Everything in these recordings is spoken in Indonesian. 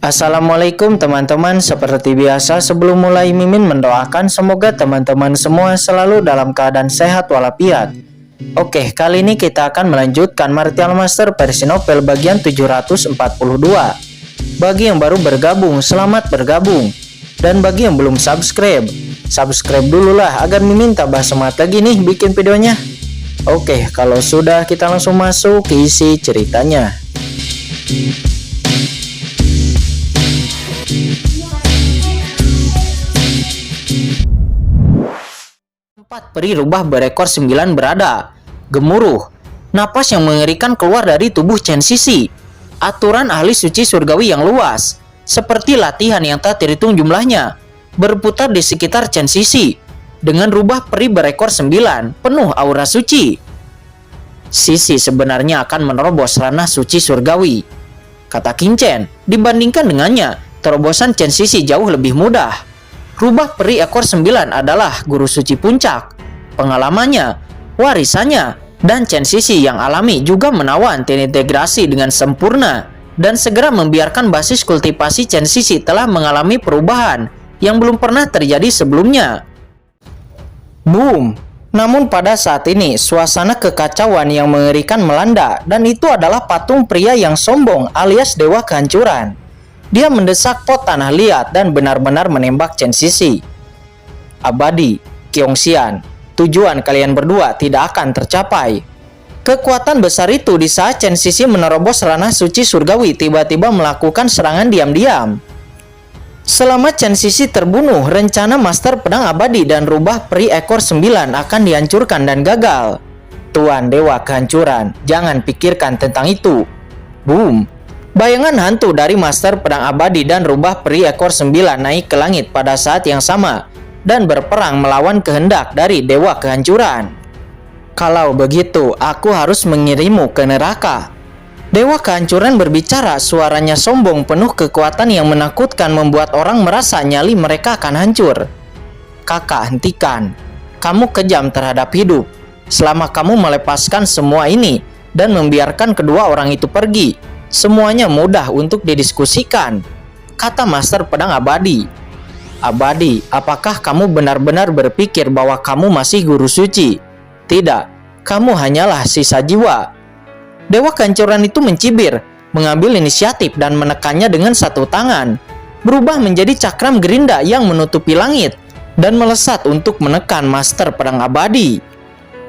Assalamualaikum teman-teman, seperti biasa sebelum mulai Mimin mendoakan semoga teman-teman semua selalu dalam keadaan sehat walafiat. Oke, kali ini kita akan melanjutkan Martial Master versi novel bagian 742. Bagi yang baru bergabung, selamat bergabung. Dan bagi yang belum subscribe dulu lah agar Mimin tambah semangat lagi nih bikin videonya. Oke, kalau sudah kita langsung masuk ke isi ceritanya. Tempat peri rubah berekor 9 berada. Gemuruh. Napas yang mengerikan keluar dari tubuh Chen Sisi. Aturan ahli suci surgawi yang luas. Seperti latihan yang tak terhitung jumlahnya. Berputar di sekitar Chen Sisi. Dengan rubah peri berekor 9. Penuh aura suci. Sisi sebenarnya akan menerobos ranah suci surgawi. Kata Qin Chen. Dibandingkan dengannya, terobosan Chen Sisi jauh lebih mudah. Rubah peri ekor 9 adalah guru suci puncak. Pengalamannya, warisannya, dan Chen Sisi yang alami juga menawan terintegrasi dengan sempurna dan segera membiarkan basis kultivasi Chen Sisi telah mengalami perubahan yang belum pernah terjadi sebelumnya. Boom! Namun pada saat ini, suasana kekacauan yang mengerikan melanda dan itu adalah patung pria yang sombong alias dewa kehancuran. Dia mendesak pot tanah liat dan benar-benar menembak Chen Sisi. Abadi, Qiongxian, tujuan kalian berdua tidak akan tercapai. Kekuatan besar itu di saat Chen Sisi menerobos ranah suci surgawi tiba-tiba melakukan serangan diam-diam. Selama Chen Sisi terbunuh, rencana Master Pedang Abadi dan rubah peri ekor 9 akan dihancurkan dan gagal. Tuan Dewa Kehancuran, jangan pikirkan tentang itu. Boom! Bayangan hantu dari Master Pedang Abadi dan rubah peri ekor 9 naik ke langit pada saat yang sama dan berperang melawan kehendak dari Dewa Kehancuran. Kalau begitu, aku harus mengirimmu ke neraka. Dewa Kehancuran berbicara, suaranya sombong penuh kekuatan yang menakutkan membuat orang merasa nyali mereka akan hancur. Kakak, hentikan. Kamu kejam terhadap hidup. Selama kamu melepaskan semua ini dan membiarkan kedua orang itu pergi, semuanya mudah untuk didiskusikan, kata Master Pedang Abadi. Abadi, apakah kamu benar-benar berpikir bahwa kamu masih guru suci? Tidak, kamu hanyalah sisa jiwa. Dewa Kehancuran itu mencibir, mengambil inisiatif dan menekannya dengan satu tangan, berubah menjadi cakram gerinda yang menutupi langit dan melesat untuk menekan Master Pedang Abadi.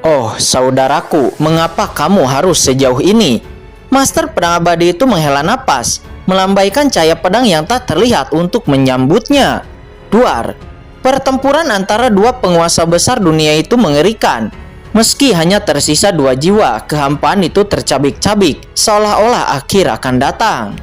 Oh, saudaraku, mengapa kamu harus sejauh ini? Master Pedang Abadi itu menghela napas, melambaikan cahaya pedang yang tak terlihat untuk menyambutnya. Duar. Pertempuran antara dua penguasa besar dunia itu mengerikan. Meski hanya tersisa 2 jiwa, kehampaan itu tercabik-cabik, seolah-olah akhir akan datang.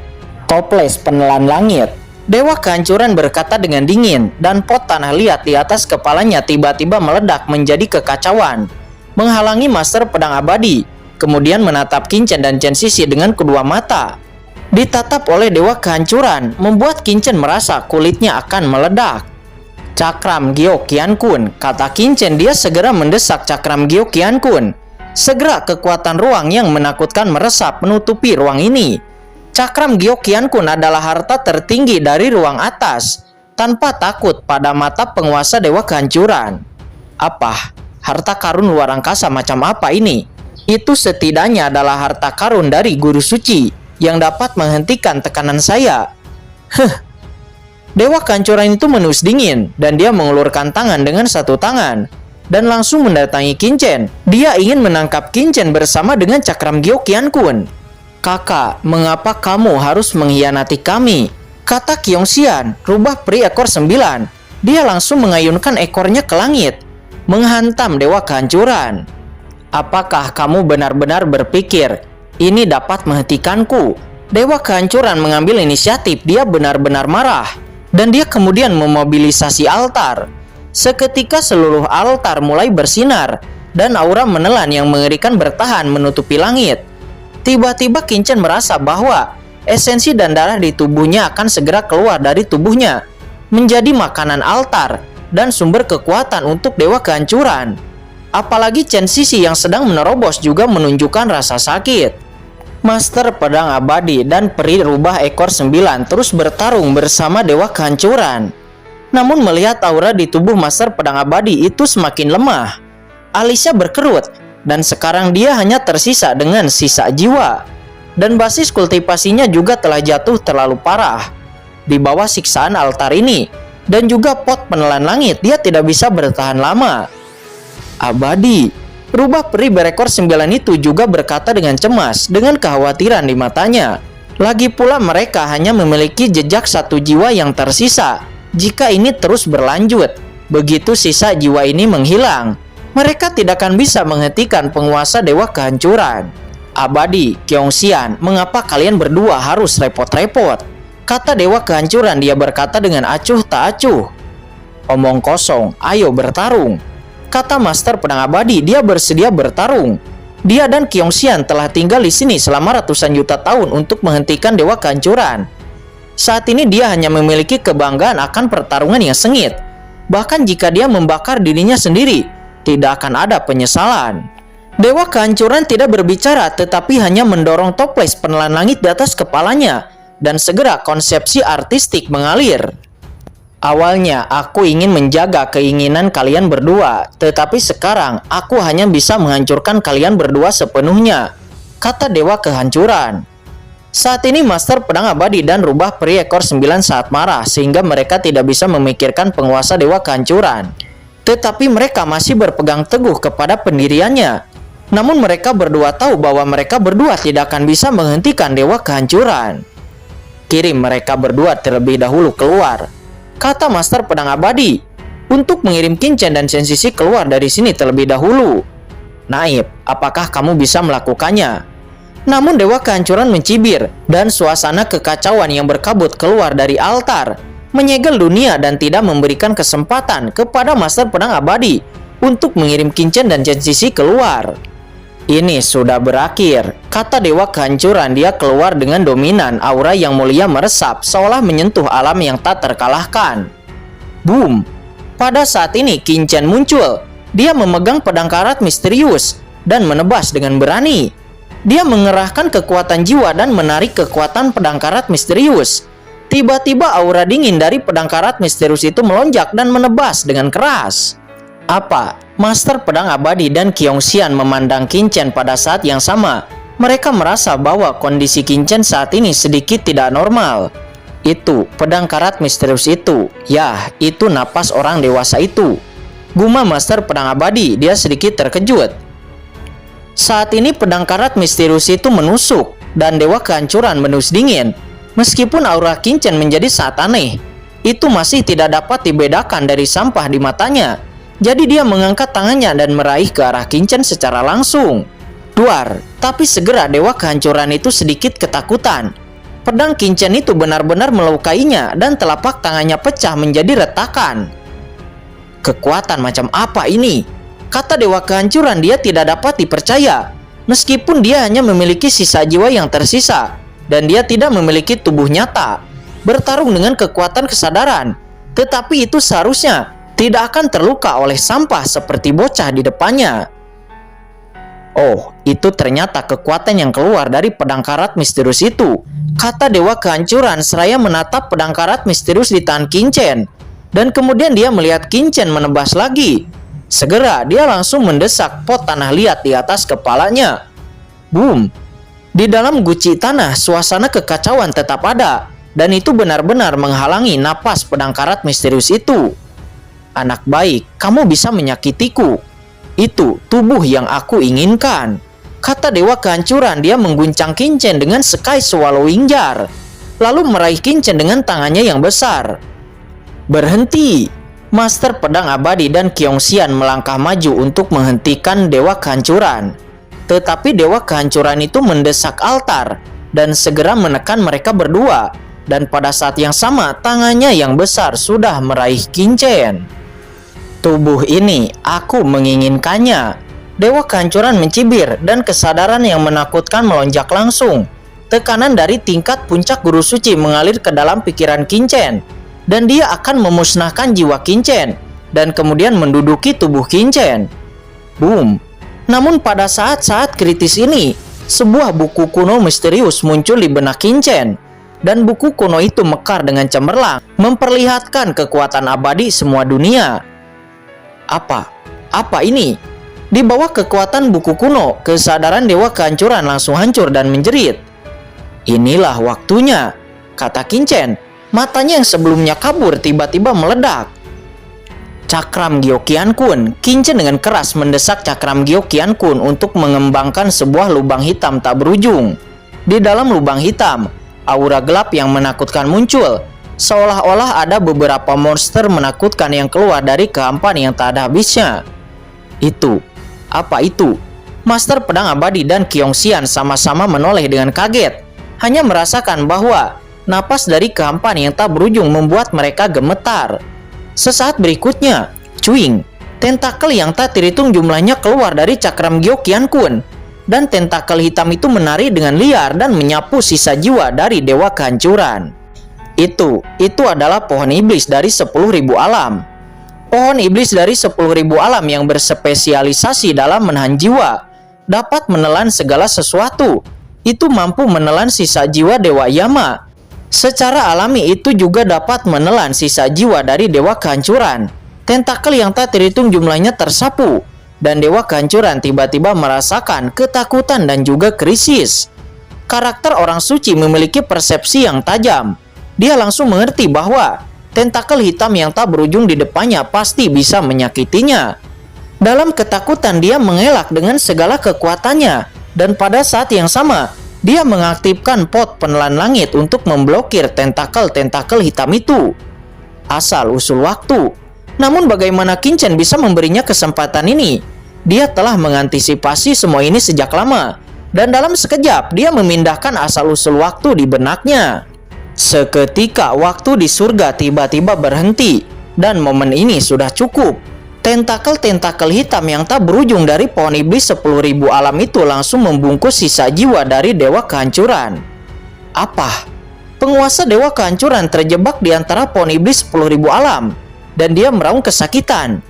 Toples penelan langit. Dewa Kehancuran berkata dengan dingin, dan pot tanah liat di atas kepalanya tiba-tiba meledak menjadi kekacauan, menghalangi Master Pedang Abadi. Kemudian menatap Qin Chen dan Chen Sisi dengan kedua mata. Ditatap oleh Dewa Kehancuran, membuat Qin Chen merasa kulitnya akan meledak. Cakram Gyo Qian Kun, kata Qin Chen. Dia segera mendesak Cakram Gyo Qian Kun. Segera kekuatan ruang yang menakutkan meresap menutupi ruang ini. Cakram Gyo Qian Kun adalah harta tertinggi dari ruang atas, tanpa takut pada mata penguasa Dewa Kehancuran. Apa? Harta karun luar angkasa macam apa ini? Itu setidaknya adalah harta karun dari guru suci yang dapat menghentikan tekanan saya. Dewa Kehancuran itu menus dingin dan dia mengulurkan tangan dengan satu tangan dan langsung mendatangi Qin Chen. Dia ingin menangkap Qin Chen bersama dengan cakram Gyo Qian Kun. Kakak, mengapa kamu harus mengkhianati kami? Kata Qiongxian, rubah peri ekor 9. Dia langsung mengayunkan ekornya ke langit, menghantam Dewa Kehancuran. Apakah kamu benar-benar berpikir ini dapat menghentikanku? Dewa Kehancuran mengambil inisiatif. Dia benar-benar marah dan dia kemudian memobilisasi altar. Seketika seluruh altar mulai bersinar dan aura menelan yang mengerikan bertahan menutupi langit. Tiba-tiba Qin Chen merasa bahwa esensi dan darah di tubuhnya akan segera keluar dari tubuhnya, menjadi makanan altar dan sumber kekuatan untuk Dewa Kehancuran. Apalagi Chen Sisi yang sedang menerobos juga menunjukkan rasa sakit. Master Pedang Abadi dan Peri Rubah Ekor 9 terus bertarung bersama Dewa Kehancuran. Namun melihat aura di tubuh Master Pedang Abadi itu semakin lemah, alisnya berkerut dan sekarang dia hanya tersisa dengan sisa jiwa. Dan basis kultivasinya juga telah jatuh terlalu parah. Di bawah siksaan altar ini dan juga pot penelan langit, dia tidak bisa bertahan lama. Abadi, rubah peri berekor 9 itu juga berkata dengan cemas, dengan kekhawatiran di matanya. Lagi pula mereka hanya memiliki jejak satu jiwa yang tersisa. Jika ini terus berlanjut, begitu sisa jiwa ini menghilang, mereka tidak akan bisa menghentikan penguasa Dewa Kehancuran. Abadi, Kyongxian, mengapa kalian berdua harus repot-repot? Kata Dewa Kehancuran, dia berkata dengan acuh tak acuh. Omong kosong, ayo bertarung. Kata Master Pedang Abadi, dia bersedia bertarung. Dia dan Kyongxian telah tinggal di sini selama ratusan juta tahun untuk menghentikan Dewa Kehancuran. Saat ini dia hanya memiliki kebanggaan akan pertarungan yang sengit. Bahkan jika dia membakar dirinya sendiri, tidak akan ada penyesalan. Dewa Kehancuran tidak berbicara, tetapi hanya mendorong toples penelan langit di atas kepalanya, dan segera konsepsi artistik mengalir. Awalnya aku ingin menjaga keinginan kalian berdua, tetapi sekarang aku hanya bisa menghancurkan kalian berdua sepenuhnya, kata Dewa Kehancuran. Saat ini Master Pedang Abadi dan Rubah Peri Ekor 9 saat marah, sehingga mereka tidak bisa memikirkan penguasa Dewa Kehancuran. Tetapi mereka masih berpegang teguh kepada pendiriannya. Namun mereka berdua tahu bahwa mereka berdua tidak akan bisa menghentikan Dewa Kehancuran. Kirim mereka berdua terlebih dahulu keluar, kata Master Pedang Abadi, untuk mengirim Qinchen dan Shen-Sisi keluar dari sini terlebih dahulu. Naib, apakah kamu bisa melakukannya? Namun Dewa Kehancuran mencibir, dan suasana kekacauan yang berkabut keluar dari altar, menyegel dunia dan tidak memberikan kesempatan kepada Master Pedang Abadi untuk mengirim Qinchen dan Shen-Sisi keluar. Ini sudah berakhir, kata Dewa Kehancuran. Dia keluar dengan dominan, aura yang mulia meresap seolah menyentuh alam yang tak terkalahkan. Boom! Pada saat ini Qinchen muncul. Dia memegang pedang karat misterius dan menebas dengan berani. Dia mengerahkan kekuatan jiwa dan menarik kekuatan pedang karat misterius. Tiba-tiba aura dingin dari pedang karat misterius itu melonjak dan menebas dengan keras. Apa? Master Pedang Abadi dan Kyongxian memandang Qinchen pada saat yang sama. Mereka merasa bahwa kondisi Qinchen saat ini sedikit tidak normal. Itu, pedang karat misterius itu. Yah, itu napas orang dewasa itu. Gumam Master Pedang Abadi, dia sedikit terkejut. Saat ini pedang karat misterius itu menusuk, dan Dewa Kehancuran menus dingin. Meskipun aura Qinchen menjadi sangat aneh, itu masih tidak dapat dibedakan dari sampah di matanya. Jadi dia mengangkat tangannya dan meraih ke arah Qinchen secara langsung. Duar, tapi segera Dewa Kehancuran itu sedikit ketakutan. Pedang Qinchen itu benar-benar melukainya dan telapak tangannya pecah menjadi retakan. Kekuatan macam apa ini? Kata Dewa Kehancuran, dia tidak dapat dipercaya. Meskipun dia hanya memiliki sisa jiwa yang tersisa, dan dia tidak memiliki tubuh nyata, bertarung dengan kekuatan kesadaran. Tetapi itu seharusnya tidak akan terluka oleh sampah seperti bocah di depannya. Oh, itu ternyata kekuatan yang keluar dari pedang karat misterius itu, kata Dewa Kehancuran seraya menatap pedang karat misterius di tangan Qinchen. Dan kemudian dia melihat Qinchen menebas lagi. Segera dia langsung mendesak pot tanah liat di atas kepalanya. Boom! Di dalam guci tanah, suasana kekacauan tetap ada, dan itu benar-benar menghalangi napas pedang karat misterius itu. Anak baik, kamu bisa menyakitiku. Itu tubuh yang aku inginkan, kata Dewa Kehancuran. Dia mengguncang Qinchen dengan Sky Swallowing Jar, lalu meraih Qinchen dengan tangannya yang besar. Berhenti! Master Pedang Abadi dan Kyongxian melangkah maju untuk menghentikan Dewa Kehancuran. Tetapi Dewa Kehancuran itu mendesak altar dan segera menekan mereka berdua. Dan pada saat yang sama, tangannya yang besar sudah meraih Qinchen. Tubuh ini, aku menginginkannya. Dewa Kehancuran mencibir dan kesadaran yang menakutkan melonjak langsung. Tekanan dari tingkat puncak guru suci mengalir ke dalam pikiran Qinchen. Dan dia akan memusnahkan jiwa Qinchen dan kemudian menduduki tubuh Qinchen. Boom! Namun pada saat-saat kritis ini, sebuah buku kuno misterius muncul di benak Qingchen. Dan buku kuno itu mekar dengan cemerlang, memperlihatkan kekuatan abadi semua dunia. Apa ini? Di bawah kekuatan buku kuno, kesadaran dewa kehancuran langsung hancur dan menjerit. Inilah waktunya, kata Qingchen. Matanya yang sebelumnya kabur tiba-tiba meledak. Cakram Gyokian Kun. Qingchen dengan keras mendesak Cakram Gyokian Kun untuk mengembangkan sebuah lubang hitam tak berujung. Di dalam lubang hitam, aura gelap yang menakutkan muncul. Seolah-olah ada beberapa monster menakutkan yang keluar dari kehampaan yang tak ada habisnya. Apa itu? Master Pedang Abadi dan Qiongxian sama-sama menoleh dengan kaget, hanya merasakan bahwa napas dari kehampaan yang tak berujung membuat mereka gemetar. Sesaat berikutnya, cuing, tentakel yang tak terhitung jumlahnya keluar dari Cakram Gyokian Kun, dan tentakel hitam itu menari dengan liar dan menyapu sisa jiwa dari dewa kehancuran. Itu adalah pohon iblis dari 10.000 alam. Pohon iblis dari 10.000 alam yang berspesialisasi dalam menahan jiwa, dapat menelan segala sesuatu. Itu mampu menelan sisa jiwa Dewa Yama. Secara alami itu juga dapat menelan sisa jiwa dari dewa kehancuran. Tentakel yang tak terhitung jumlahnya tersapu, dan dewa kehancuran tiba-tiba merasakan ketakutan dan juga krisis. Karakter orang suci memiliki persepsi yang tajam. Dia langsung mengerti bahwa tentakel hitam yang tak berujung di depannya pasti bisa menyakitinya. Dalam ketakutan dia mengelak dengan segala kekuatannya, dan pada saat yang sama dia mengaktifkan pot penelan langit untuk memblokir tentakel-tentakel hitam itu. Asal usul waktu. Namun bagaimana Qingchen bisa memberinya kesempatan ini? Dia telah mengantisipasi semua ini sejak lama, dan dalam sekejap dia memindahkan asal usul waktu di benaknya. Seketika waktu di surga tiba-tiba berhenti, dan momen ini sudah cukup. Tentakel-tentakel hitam yang tak berujung dari pohon iblis 10.000 alam itu langsung membungkus sisa jiwa dari dewa kehancuran. Penguasa dewa kehancuran terjebak di antara pohon iblis 10.000 alam, dan dia meraung kesakitan.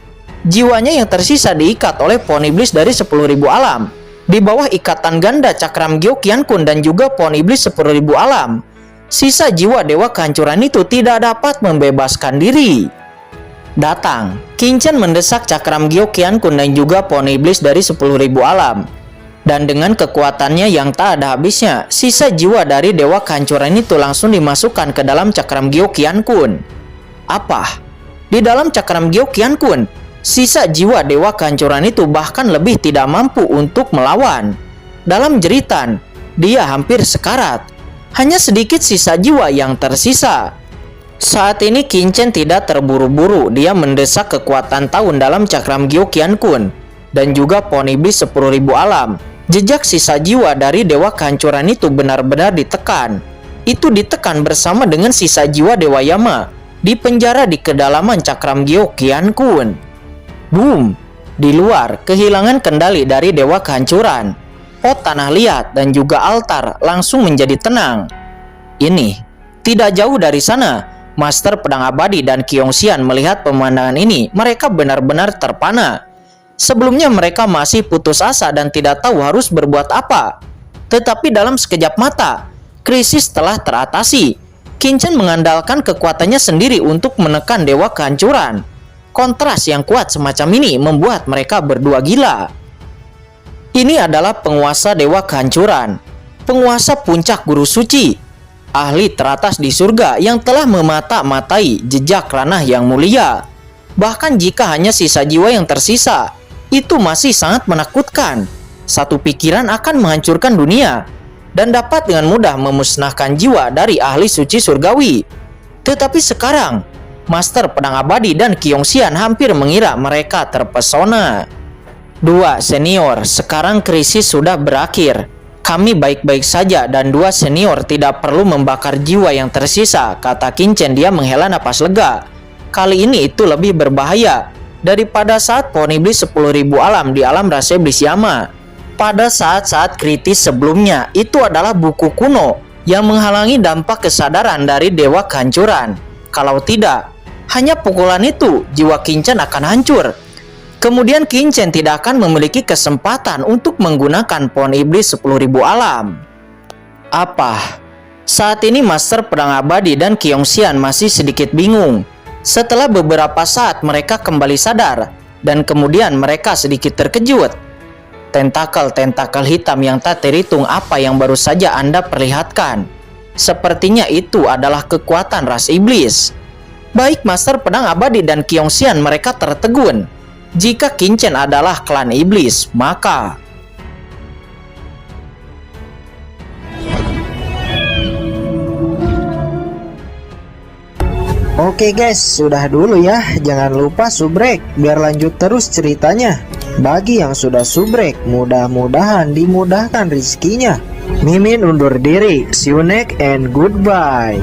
Jiwanya yang tersisa diikat oleh pohon iblis dari 10.000 alam. Di bawah ikatan ganda Cakram Gyokian Kun dan juga pohon iblis 10.000 alam, sisa jiwa dewa kehancuran itu tidak dapat membebaskan diri. Datang, Qingchen mendesak Cakram Gyokian Kun dan juga pohon iblis dari 10.000 alam. Dan dengan kekuatannya yang tak ada habisnya, sisa jiwa dari dewa kehancuran itu langsung dimasukkan ke dalam Cakram Gyokian Kun. Di dalam Cakram Gyokian Kun, sisa jiwa dewa kehancuran itu bahkan lebih tidak mampu untuk melawan. Dalam jeritan, dia hampir sekarat. Hanya sedikit sisa jiwa yang tersisa. Saat ini Qingchen tidak terburu-buru. Dia mendesak kekuatan tahun dalam Cakram Gyokian Kun dan juga pohon iblis 10.000 alam. Jejak sisa jiwa dari dewa kehancuran itu benar-benar ditekan. Itu ditekan bersama dengan sisa jiwa Dewa Yama di penjara di kedalaman Cakram Gyokian Kun. Boom! Di luar, kehilangan kendali dari dewa kehancuran. Pot tanah liat dan juga altar langsung menjadi tenang. Ini tidak jauh dari sana. Master Pedang Abadi dan Qiongxian melihat pemandangan ini, mereka benar-benar terpana. Sebelumnya mereka masih putus asa dan tidak tahu harus berbuat apa. Tetapi dalam sekejap mata, krisis telah teratasi. Qingchen mengandalkan kekuatannya sendiri untuk menekan dewa kehancuran. Kontras yang kuat semacam ini membuat mereka berdua gila. Ini adalah penguasa dewa kehancuran, penguasa puncak guru suci, ahli teratas di surga yang telah memata-matai jejak ranah yang mulia. Bahkan jika hanya sisa jiwa yang tersisa, itu masih sangat menakutkan. Satu pikiran akan menghancurkan dunia dan dapat dengan mudah memusnahkan jiwa dari ahli suci surgawi. Tetapi sekarang, Master Pedang Abadi dan Qiongxian hampir mengira mereka terpesona. Dua senior, sekarang krisis sudah berakhir. Kami baik-baik saja dan dua senior tidak perlu membakar jiwa yang tersisa, kata Qingchen. Dia menghela napas lega. Kali ini itu lebih berbahaya daripada saat pohon iblis 10.000 alam di alam rahasia iblis Yama. Pada saat-saat kritis sebelumnya, itu adalah buku kuno yang menghalangi dampak kesadaran dari dewa kehancuran. Kalau tidak, hanya pukulan itu jiwa Qingchen akan hancur. kemudian Qin-Chen tidak akan memiliki kesempatan untuk menggunakan pohon iblis 10.000 alam. Apa? Saat ini Master Pedang Abadi dan Qiongxian masih sedikit bingung. Setelah beberapa saat mereka kembali sadar, dan kemudian mereka sedikit terkejut. Tentakel-tentakel hitam yang tak terhitung apa yang baru saja Anda perlihatkan. Sepertinya itu adalah kekuatan ras iblis. Baik Master Pedang Abadi dan Qiongxian mereka tertegun. Jika Qin-Chen adalah klan iblis, maka... Oke guys, sudah dulu ya. Jangan lupa subrek biar lanjut terus ceritanya. Bagi yang sudah subrek, mudah-mudahan dimudahkan rizkinya. Mimin undur diri. See you next and goodbye.